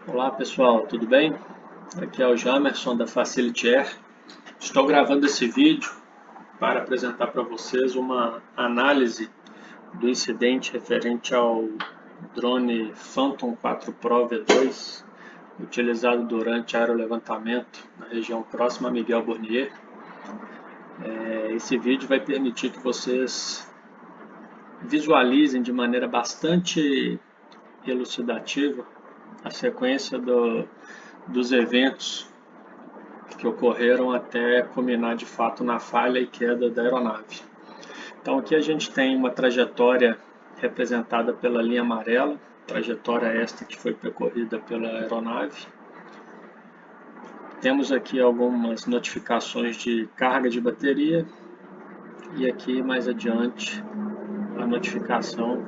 Olá pessoal, tudo bem? Aqui é o Jamerson da Facility Air. Estou gravando esse vídeo para apresentar para vocês uma análise do incidente referente ao drone Phantom 4 Pro V2 utilizado durante aerolevantamento na região próxima a Miguel Burnier. Esse vídeo vai permitir que vocês visualizem de maneira bastante elucidativa a sequência dos eventos que ocorreram até culminar de fato na falha e queda da aeronave. Então aqui a gente tem uma trajetória representada pela linha amarela, trajetória esta que foi percorrida pela aeronave. Temos aqui algumas notificações de carga de bateria e aqui mais adiante a notificação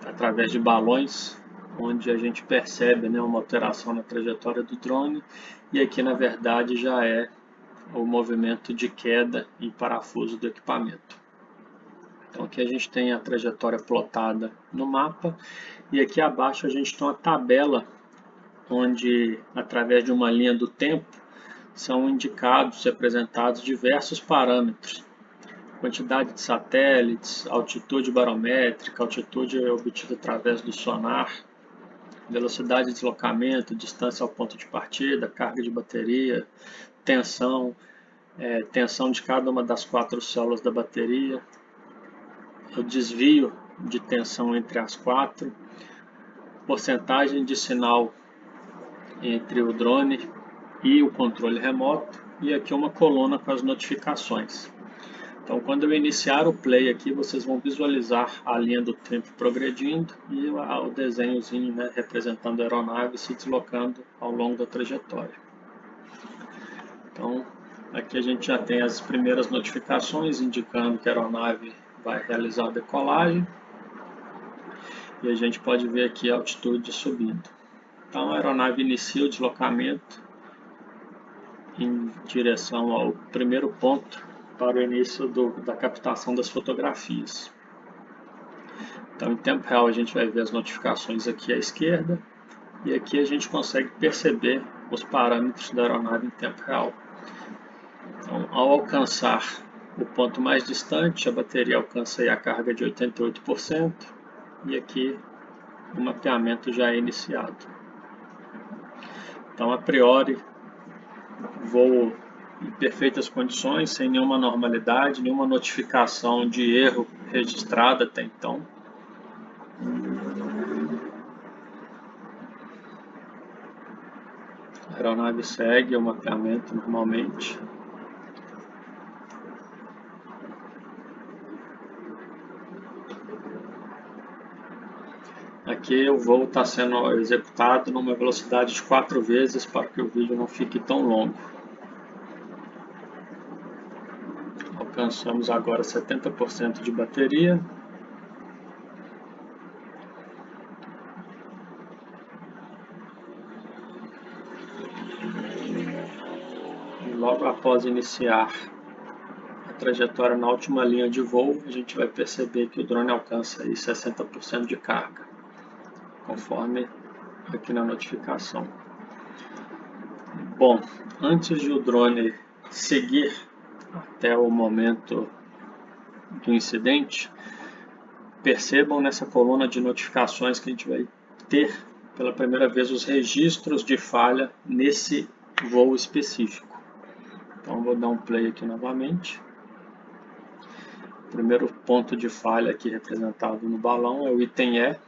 através de balões, onde a gente percebe uma alteração na trajetória do drone, e aqui na verdade já é o movimento de queda em parafuso do equipamento. Então aqui a gente tem a trajetória plotada no mapa, e aqui abaixo a gente tem uma tabela onde, através de uma linha do tempo, são indicados e apresentados diversos parâmetros: quantidade de satélites, altitude barométrica, altitude obtida através do sonar, velocidade de deslocamento, distância ao ponto de partida, carga de bateria, tensão, tensão de cada uma das 4 células da bateria, o desvio de tensão entre as 4, porcentagem de sinal entre o drone e o controle remoto, e aqui uma coluna com as notificações. Então, quando eu iniciar o play aqui, vocês vão visualizar a linha do tempo progredindo e o desenhozinho, representando a aeronave se deslocando ao longo da trajetória. Então, aqui a gente já tem as primeiras notificações indicando que a aeronave vai realizar a decolagem. E a gente pode ver aqui a altitude subindo. Então, a aeronave inicia o deslocamento em direção ao primeiro ponto para o início da captação das fotografias. Então, em tempo real, a gente vai ver as notificações aqui à esquerda, e aqui a gente consegue perceber os parâmetros da aeronave em tempo real. Então, ao alcançar o ponto mais distante, a bateria alcança aí a carga de 88%, e aqui o mapeamento já é iniciado. Então, a priori, voo em perfeitas condições, sem nenhuma anormalidade, nenhuma notificação de erro registrada até então. A aeronave segue o mapeamento normalmente. Aqui o voo está sendo executado numa velocidade de 4 vezes para que o vídeo não fique tão longo. Alcançamos agora 70% de bateria. E logo após iniciar a trajetória na última linha de voo, a gente vai perceber que o drone alcança aí 60% de carga, conforme aqui na notificação. Bom, antes de o drone seguir até o momento do incidente, percebam nessa coluna de notificações que a gente vai ter pela primeira vez os registros de falha nesse voo específico. Então vou dar um play aqui novamente. O primeiro ponto de falha aqui representado no balão é o item E,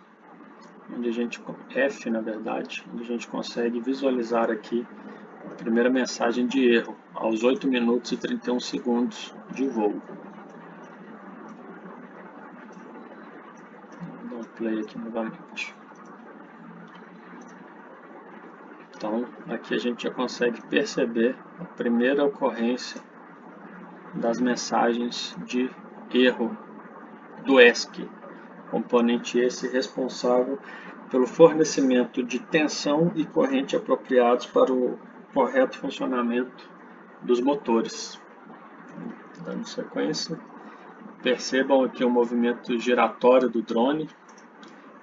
onde a gente, F na verdade, onde a gente consegue visualizar aqui a primeira mensagem de erro aos 8 minutos e 31 segundos de voo. Vou dar um play aqui novamente. Então, aqui a gente já consegue perceber a primeira ocorrência das mensagens de erro do ESC, componente esse responsável pelo fornecimento de tensão e corrente apropriados para o correto funcionamento dos motores. Dando sequência, percebam aqui o movimento giratório do drone.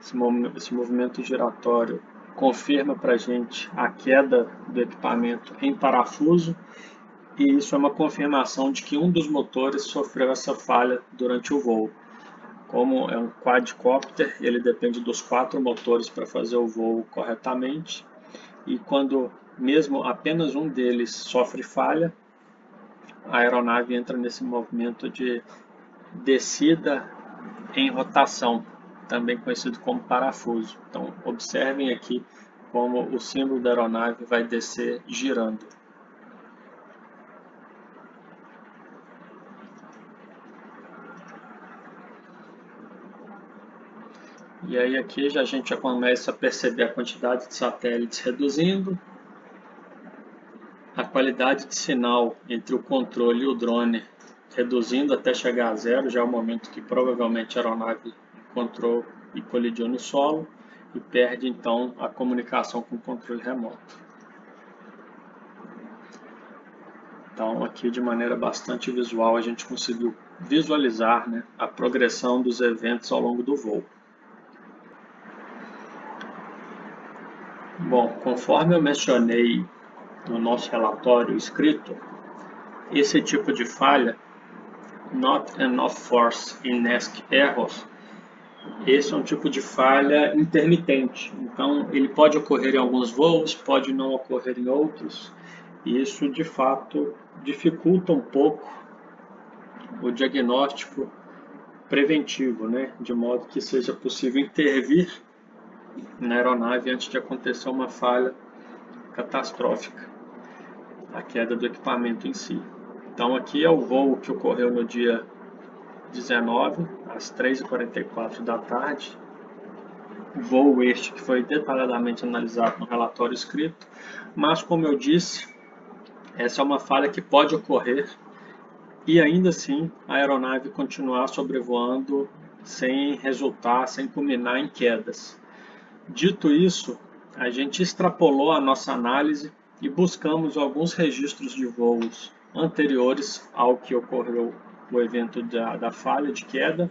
Esse movimento giratório confirma para a gente a queda do equipamento em parafuso, e isso é uma confirmação de que um dos motores sofreu essa falha durante o voo. Como é um quadcopter, ele depende dos 4 motores para fazer o voo corretamente, e quando mesmo apenas um deles sofre falha, a aeronave entra nesse movimento de descida em rotação, também conhecido como parafuso. Então, observem aqui como o símbolo da aeronave vai descer girando. E aí aqui a gente já começa a perceber a quantidade de satélites reduzindo, a qualidade de sinal entre o controle e o drone reduzindo até chegar a zero, já é o momento que provavelmente a aeronave encontrou e colidiu no solo e perde então a comunicação com o controle remoto. Então aqui de maneira bastante visual a gente conseguiu visualizar, né, a progressão dos eventos ao longo do voo. Bom, conforme eu mencionei no nosso relatório escrito, esse tipo de falha, not enough force in ESC errors, esse é um tipo de falha intermitente. Então, ele pode ocorrer em alguns voos, pode não ocorrer em outros, e isso de fato dificulta um pouco o diagnóstico preventivo, né? De modo que seja possível intervir na aeronave antes de acontecer uma falha catastrófica, a queda do equipamento em si. Então aqui é o voo que ocorreu no dia 19, às 3h44 da tarde. O voo este que foi detalhadamente analisado no relatório escrito, mas como eu disse, essa é uma falha que pode ocorrer e ainda assim a aeronave continuar sobrevoando sem resultar, sem culminar em quedas. Dito isso, a gente extrapolou a nossa análise e buscamos alguns registros de voos anteriores ao que ocorreu o evento da falha de queda,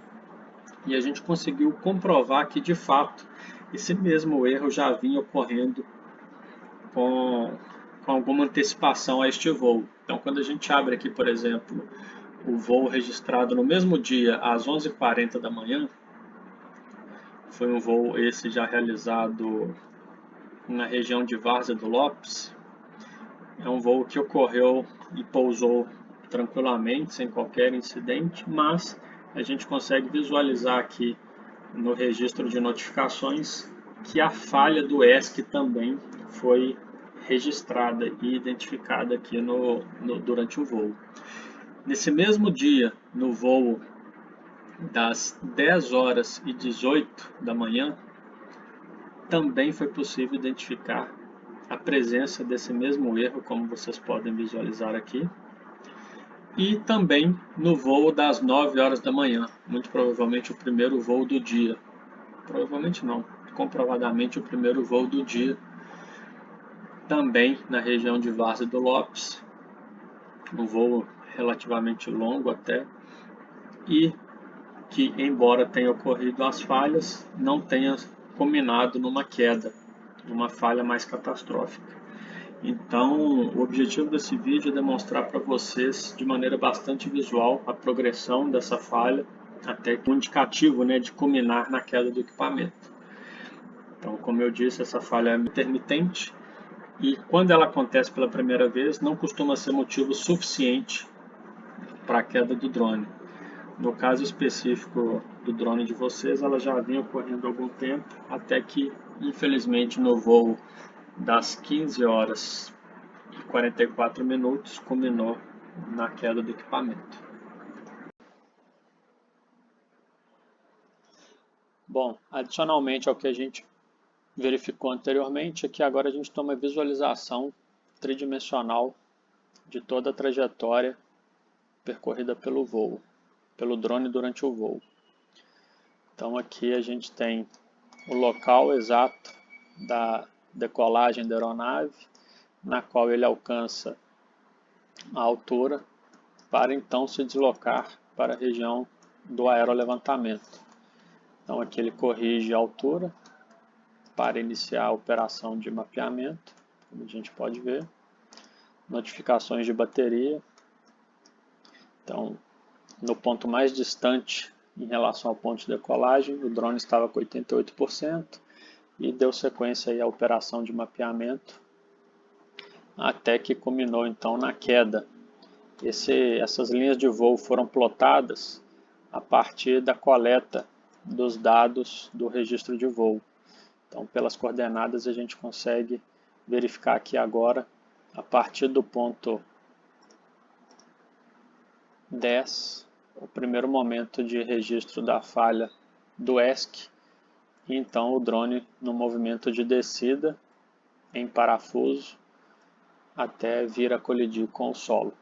e a gente conseguiu comprovar que de fato esse mesmo erro já vinha ocorrendo com alguma antecipação a este voo. Então quando a gente abre aqui, por exemplo, o voo registrado no mesmo dia às 11h40 da manhã, foi um voo esse já realizado na região de Várzea do Lopes. É um voo que ocorreu e pousou tranquilamente, sem qualquer incidente, mas a gente consegue visualizar aqui no registro de notificações que a falha do ESC também foi registrada e identificada aqui durante o voo. Nesse mesmo dia, no voo das 10h18 da manhã, também foi possível identificar a presença desse mesmo erro, como vocês podem visualizar aqui, e também no voo das 9h da manhã, muito provavelmente o primeiro voo do dia. Provavelmente não, comprovadamente o primeiro voo do dia, também na região de Várzea do Lopes, um voo relativamente longo até, e que, embora tenha ocorrido as falhas, não tenha culminado numa queda, numa falha mais catastrófica. Então, o objetivo desse vídeo é demonstrar para vocês, de maneira bastante visual, a progressão dessa falha, até um indicativo, né, de culminar na queda do equipamento. Então, como eu disse, essa falha é intermitente e, quando ela acontece pela primeira vez, não costuma ser motivo suficiente para a queda do drone. No caso específico do drone de vocês, ela já vinha ocorrendo há algum tempo, até que, infelizmente, no voo das 15h44, culminou na queda do equipamento. Bom, adicionalmente ao que a gente verificou anteriormente, aqui agora a gente tem uma visualização tridimensional de toda a trajetória percorrida pelo voo, pelo drone durante o voo. Então aqui a gente tem o local exato da decolagem da aeronave, na qual ele alcança a altura para então se deslocar para a região do aerolevantamento. Então aqui ele corrige a altura para iniciar a operação de mapeamento, como a gente pode ver. Notificações de bateria. Então, no ponto mais distante em relação ao ponto de decolagem, o drone estava com 88% e deu sequência aí à operação de mapeamento, até que culminou então na queda. Essas linhas de voo foram plotadas a partir da coleta dos dados do registro de voo. Então, pelas coordenadas, a gente consegue verificar aqui agora, a partir do ponto 10, o primeiro momento de registro da falha do ESC, e então o drone no movimento de descida em parafuso até vir a colidir com o solo.